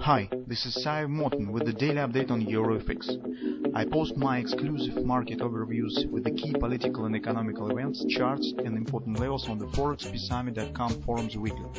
Hi, this is Sive Morten with the daily update on EuroFX. I post my exclusive market overviews with the key political and economical events, charts and important levels on the ForexPeaceArmy.com forums weekly.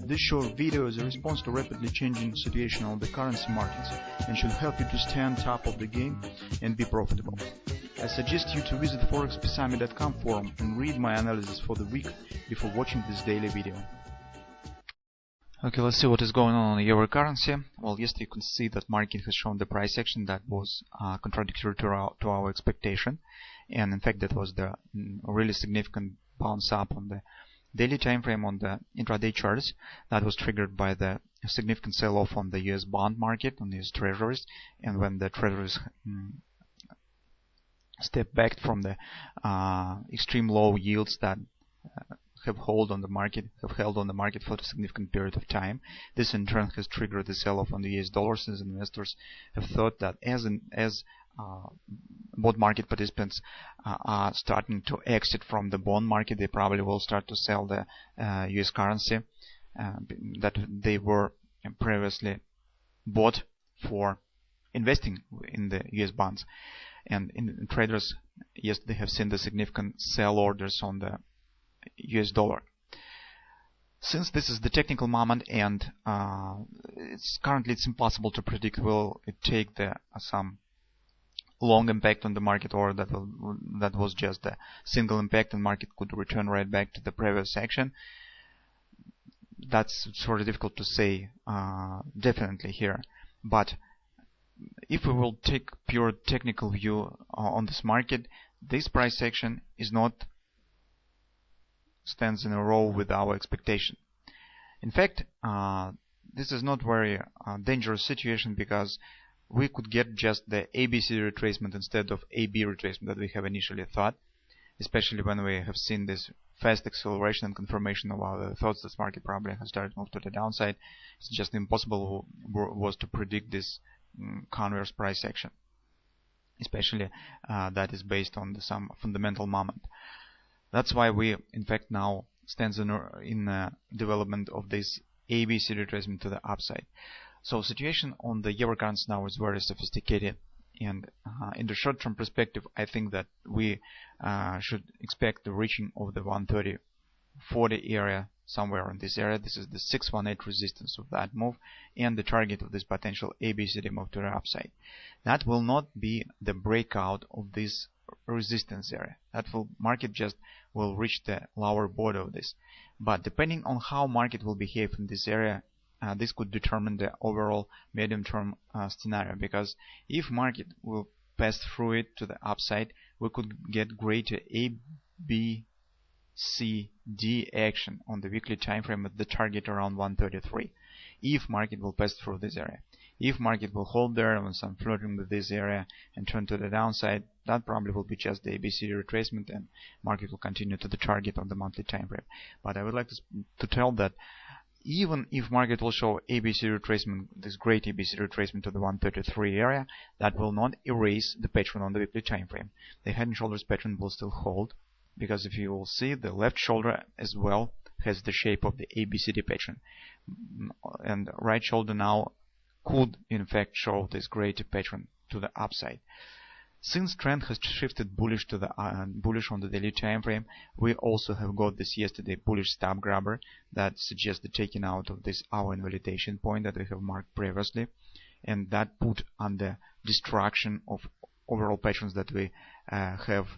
This short video is a response to rapidly changing situation on the currency markets and should help you to stay on top of the game and be profitable. I suggest you to visit the ForexPeaceArmy.com forum and read my analysis for the week before watching this daily video. Okay, let's see what is going on the euro currency. Well, yesterday you can see that market has shown the price action that was contradictory to our expectation, and in fact that was the really significant bounce up on the daily time frame on the intraday charts. That was triggered by the significant sell-off on the US bond market, on the US treasuries, and when the treasuries step back from the extreme low yields that have held on the market for a significant period of time. This in turn has triggered the sell-off on the US dollar, since investors have thought that as both market participants are starting to exit from the bond market, they probably will start to sell the US currency that they were previously bought for investing in the US bonds. And in traders yesterday have seen the significant sell orders on the US dollar. Since this is the technical moment and currently it's impossible to predict will it take some long impact on the market, or that was just a single impact and market could return right back to the previous action. That's sort of difficult to say definitely here. But if we will take pure technical view on this market, this price action is not stands in a row with our expectation. In fact, this is not very dangerous situation, because we could get just the ABC retracement instead of AB retracement that we have initially thought, especially when we have seen this fast acceleration and confirmation of our thoughts that market probably has started to move to the downside. It's just impossible was to predict this converse price action, especially that is based on some fundamental moment. That's why we, in fact, now stands in development of this ABC retracement to the upside. So situation on the euro currency now is very sophisticated, and in the short-term perspective, I think that we should expect the reaching of the 130.40 area somewhere in this area. This is the 618 resistance of that move and the target of this potential ABCD move to the upside. That will not be the breakout of this resistance area. That market just will reach the lower border of this. But depending on how market will behave in this area, this could determine the overall medium-term scenario. Because if market will pass through it to the upside, we could get greater A, B, C, D action on the weekly time frame at the target around 133. If market will pass through this area. If market will hold there on some flirting with this area and turn to the downside, that probably will be just the ABC retracement, and market will continue to the target on the monthly time frame. But I would like to tell that even if market will show ABC retracement, this great ABC retracement to the 133 area, that will not erase the pattern on the weekly time frame. The head and shoulders pattern will still hold, because if you will see, the left shoulder as well has the shape of the ABCD pattern, and right shoulder now could in fact show this greater pattern to the upside. Since trend has shifted bullish to the bullish on the daily time frame, we also have got this yesterday bullish stop grabber that suggests the taking out of this hour invalidation point that we have marked previously, and that put under destruction of overall patterns that we have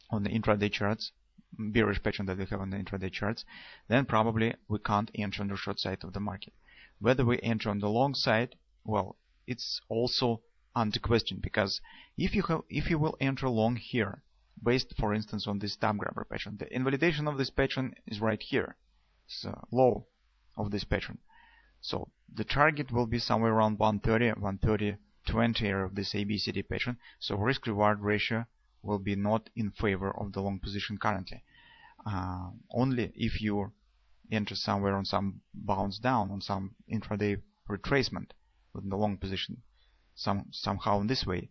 on the intraday charts, bearish pattern that we have on the intraday charts. Then probably we can't enter on the short side of the market. Whether we enter on the long side, well, it's also under question, because if you will enter long here, based for instance on this stop grabber pattern, the invalidation of this pattern is right here, so low of this pattern. So the target will be somewhere around 130-20 area of this ABCD pattern. So risk reward ratio will be not in favor of the long position currently. Only if you enter somewhere on some bounce down, on some intraday retracement within the long position, somehow in this way,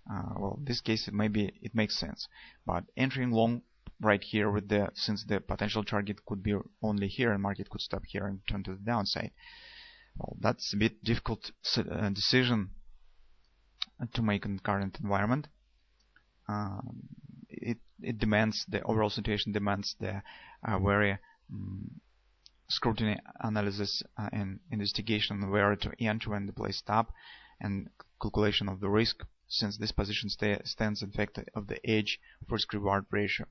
well, in this case maybe it makes sense. But entering long right here with since the potential target could be only here and market could stop here and turn to the downside, Well, that's a bit difficult decision to make in current environment. It demands, the overall situation demands the very scrutiny, analysis, and investigation where to enter, when to place stop, and calculation of the risk, since this position stands in fact of the edge of risk reward ratio.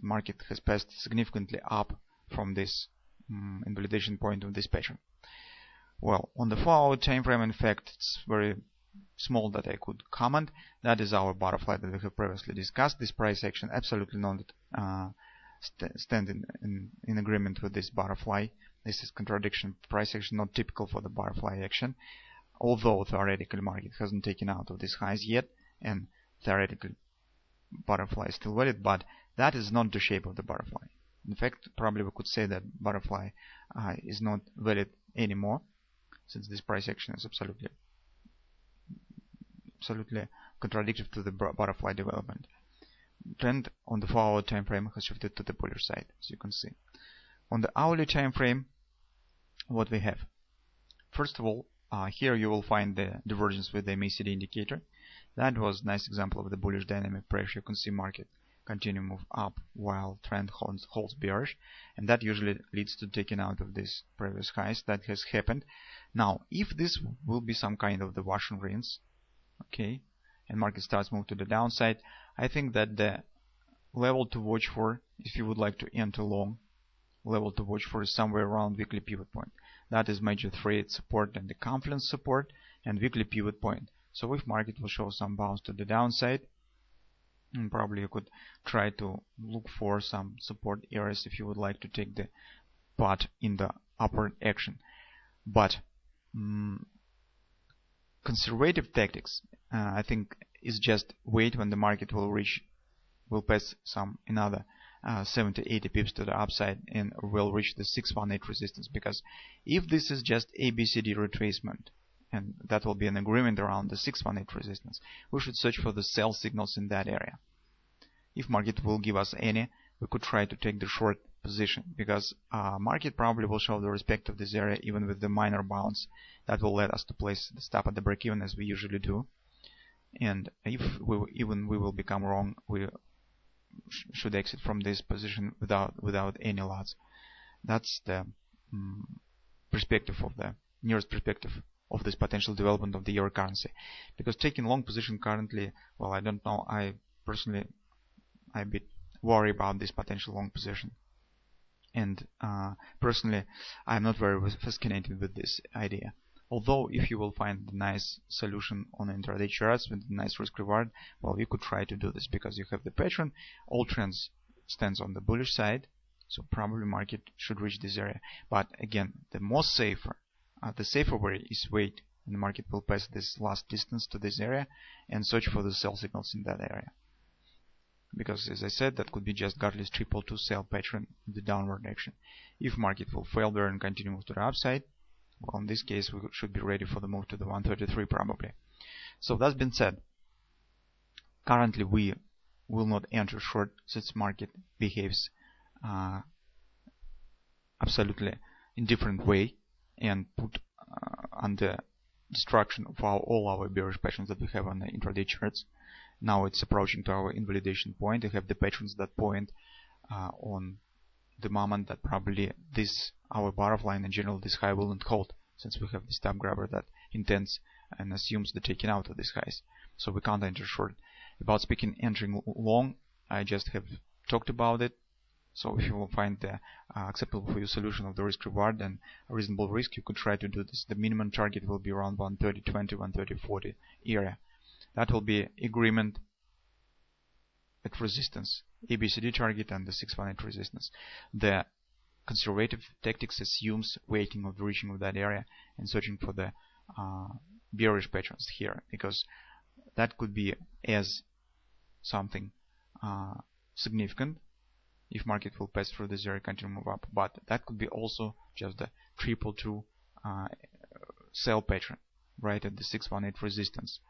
The market has passed significantly up from this invalidation point of this pattern. Well, on the 4-hour time frame, in fact, it's very small that I could comment. That is our butterfly that we have previously discussed. This price action absolutely not stand in agreement with this butterfly. This is contradiction. Price action not typical for the butterfly action, although theoretically market hasn't taken out of these highs yet, and theoretically butterfly is still valid, but that is not the shape of the butterfly. In fact, probably we could say that butterfly is not valid anymore, since this price action is absolutely contradictory to the butterfly development. Trend on the 4-hour time frame has shifted to the bullish side, as you can see. On the hourly time frame, what we have? First of all, here you will find the divergence with the MACD indicator. That was a nice example of the bullish dynamic pressure. You can see market continue move up while trend holds bearish, and that usually leads to taking out of these previous highs. That has happened. Now, if this will be some kind of the wash and rinse, okay, and market starts move to the downside, I think that the level to watch for, if you would like to enter long, level to watch for is somewhere around weekly pivot point. That is major trade support and the confluence support and weekly pivot point. So if market will show some bounce to the downside, and probably you could try to look for some support areas if you would like to take the pot in the upward action. But conservative tactics, I think, is just wait when the market will pass some another 70-80 pips to the upside and will reach the 618 resistance. Because if this is just ABCD retracement, and that will be an agreement around the 618 resistance, we should search for the sell signals in that area. If market will give us any, we could try to take the short position, because market probably will show the respect of this area even with the minor bounce. That will let us to place the stop at the break even, as we usually do. And if we will become wrong, we should exit from this position without any lots. That's the perspective of the nearest perspective of this potential development of the euro currency. Because taking long position currently, well, I don't know. I personally, I'm a bit worried about this potential long position. And personally, I'm not very fascinated with this idea. Although, if you will find a nice solution on intraday charts with a nice risk reward, well, you could try to do this, because you have the pattern. All trends stands on the bullish side, so probably market should reach this area. But again, the safer way is wait, and the market will pass this last distance to this area and search for the sell signals in that area. Because, as I said, that could be just godless 222 sell pattern in the downward action. If market will fail there and continue move to the upside, well, in this case we should be ready for the move to the 133 probably. So that's been said. Currently we will not enter short, since market behaves absolutely in different way and put under destruction of all our bearish patterns that we have on the intraday charts. Now it's approaching to our invalidation point. We have the patterns that point on the moment that probably this, our butterfly in general, this high will not hold, since we have the stop grabber that intends and assumes the taking out of these highs. So we can't enter short. About speaking entering long, I just have talked about it. So if you will find the acceptable for you solution of the risk reward and a reasonable risk, you could try to do this. The minimum target will be around 130.20, 130.40 area. That will be agreement at resistance, ABCD target and the 618 resistance. The conservative tactics assumes waiting of the reaching of that area and searching for the bearish patterns here, because that could be as something significant if market will pass through this area, continue move up. But that could be also just the 222 sell pattern right at the 618 resistance.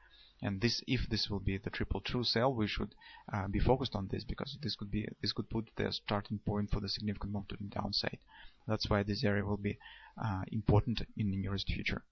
And if this will be the triple true sell, we should be focused on this, because this could put the starting point for the significant move to the downside. That's why this area will be important in the nearest future.